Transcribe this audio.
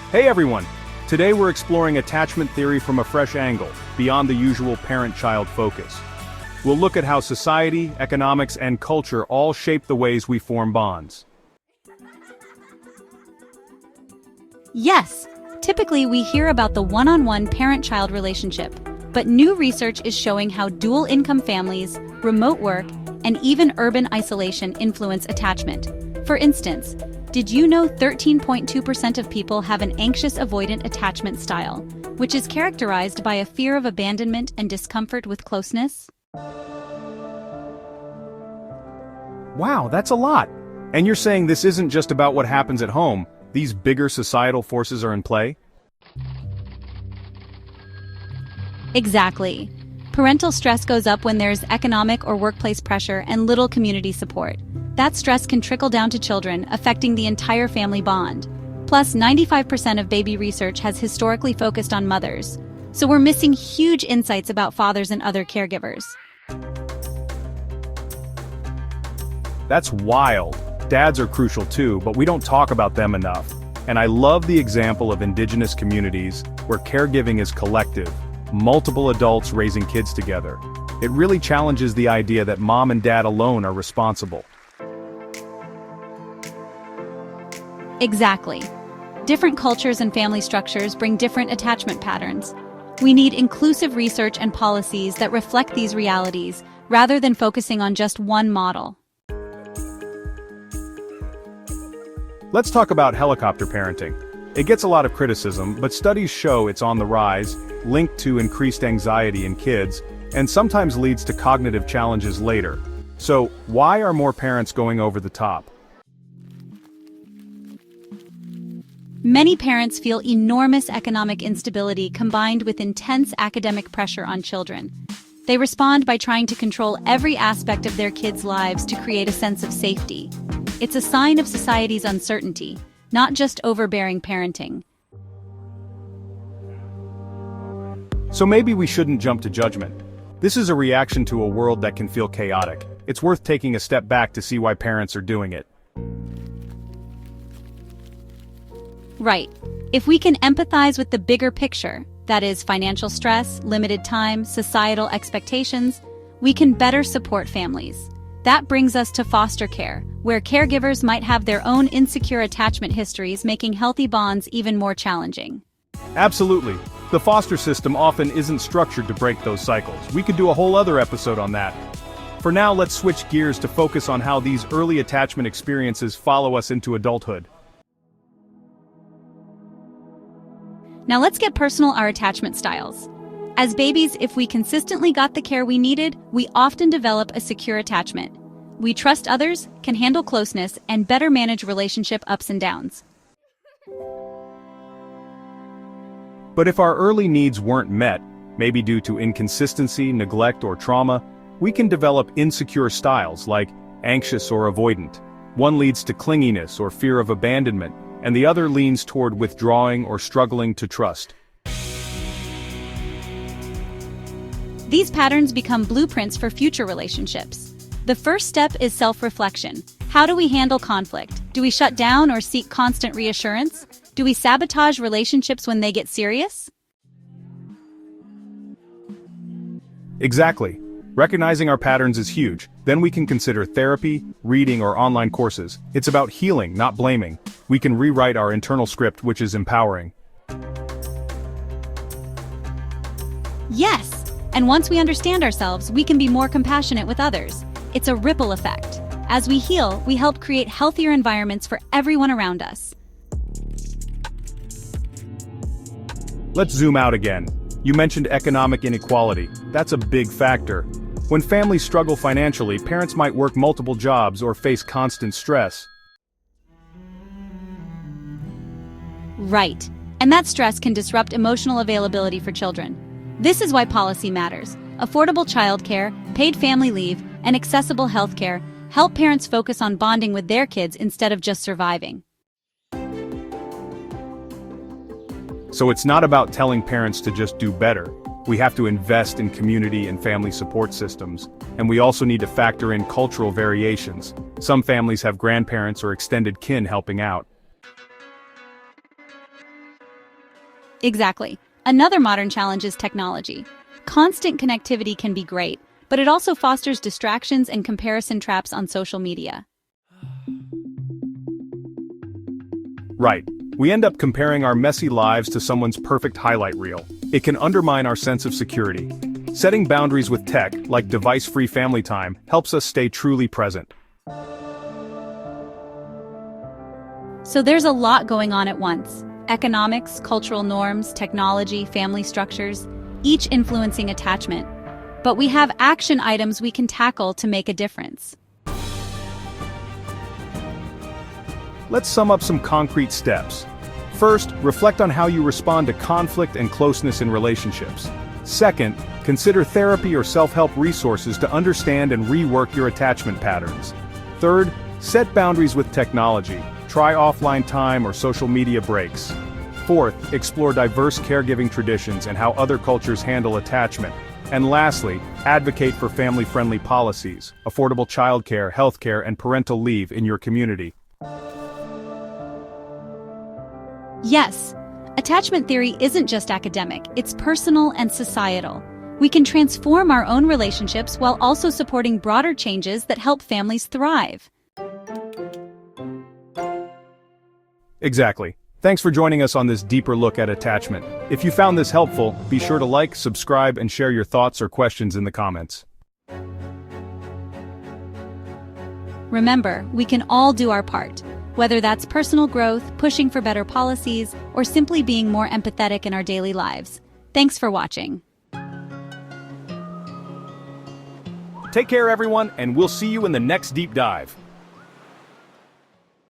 Hey everyone! Today we're exploring attachment theory from a fresh angle, beyond the usual parent-child focus. We'll look at how society, economics, and culture all shape the ways we form bonds. Yes, typically we hear about the one-on-one parent-child relationship, but new research is showing how dual-income families, remote work, and even urban isolation influence attachment. For instance, did you know 13.2% of people have an anxious avoidant attachment style, which is characterized by a fear of abandonment and discomfort with closeness? Wow, that's a lot! And you're saying this isn't just about what happens at home, these bigger societal forces are in play? Exactly. Parental stress goes up when there's economic or workplace pressure and little community support. That stress can trickle down to children, affecting the entire family bond. Plus, 95% of baby research has historically focused on mothers, so we're missing huge insights about fathers and other caregivers. That's wild. Dads are crucial too, but we don't talk about them enough. And I love the example of indigenous communities, where caregiving is collective, multiple adults raising kids together. It really challenges the idea that mom and dad alone are responsible. Exactly. Different cultures and family structures bring different attachment patterns. We need inclusive research and policies that reflect these realities, rather than focusing on just one model. Let's talk about helicopter parenting. It gets a lot of criticism, but studies show it's on the rise, linked to increased anxiety in kids, and sometimes leads to cognitive challenges later. So, why are more parents going over the top? Many parents feel enormous economic instability combined with intense academic pressure on children. They respond by trying to control every aspect of their kids' lives to create a sense of safety. It's a sign of society's uncertainty, not just overbearing parenting. So maybe we shouldn't jump to judgment. This is a reaction to a world that can feel chaotic. It's worth taking a step back to see why parents are doing it. Right. If we can empathize with the bigger picture, that is financial stress, limited time, societal expectations, we can better support families. That brings us to foster care, where caregivers might have their own insecure attachment histories, making healthy bonds even more challenging. Absolutely. The foster system often isn't structured to break those cycles. We could do a whole other episode on that. For now, let's switch gears to focus on how these early attachment experiences follow us into adulthood. Now let's get personal our attachment styles. As babies, if we consistently got the care we needed, we often develop a secure attachment. We trust others, can handle closeness, and better manage relationship ups and downs. But if our early needs weren't met, maybe due to inconsistency, neglect, or trauma, we can develop insecure styles like anxious or avoidant. One leads to clinginess or fear of abandonment, and the other leans toward withdrawing or struggling to trust. These patterns become blueprints for future relationships. The first step is self-reflection. How do we handle conflict? Do we shut down or seek constant reassurance? Do we sabotage relationships when they get serious? Exactly. Recognizing our patterns is huge. Then we can consider therapy, reading, or online courses. It's about healing, not blaming. We can rewrite our internal script, which is empowering. Yes! And once we understand ourselves, we can be more compassionate with others. It's a ripple effect. As we heal, we help create healthier environments for everyone around us. Let's zoom out again. You mentioned economic inequality. That's a big factor. When families struggle financially, parents might work multiple jobs or face constant stress. Right. And that stress can disrupt emotional availability for children. This is why policy matters. Affordable childcare, paid family leave, and accessible healthcare help parents focus on bonding with their kids instead of just surviving. So it's not about telling parents to just do better. We have to invest in community and family support systems, and we also need to factor in cultural variations. Some families have grandparents or extended kin helping out. Exactly. Another modern challenge is technology. Constant connectivity can be great, but it also fosters distractions and comparison traps on social media. Right. We end up comparing our messy lives to someone's perfect highlight reel. It can undermine our sense of security. Setting boundaries with tech, like device-free family time, helps us stay truly present. So there's a lot going on at once. Economics, cultural norms, technology, family structures, each influencing attachment. But we have action items we can tackle to make a difference. Let's sum up some concrete steps. First, reflect on how you respond to conflict and closeness in relationships. Second, consider therapy or self-help resources to understand and rework your attachment patterns. Third, set boundaries with technology. Try offline time or social media breaks. Fourth, explore diverse caregiving traditions and how other cultures handle attachment. And lastly, advocate for family-friendly policies, affordable childcare, healthcare, and parental leave in your community. Yes, attachment theory isn't just academic, it's personal and societal. We can transform our own relationships while also supporting broader changes that help families thrive. Exactly. Thanks for joining us on this deeper look at attachment. If you found this helpful, be sure to like, subscribe, and share your thoughts or questions in the comments. Remember, we can all do our part. Whether that's personal growth, pushing for better policies, or simply being more empathetic in our daily lives. Thanks for watching. Take care, everyone, and we'll see you in the next deep dive.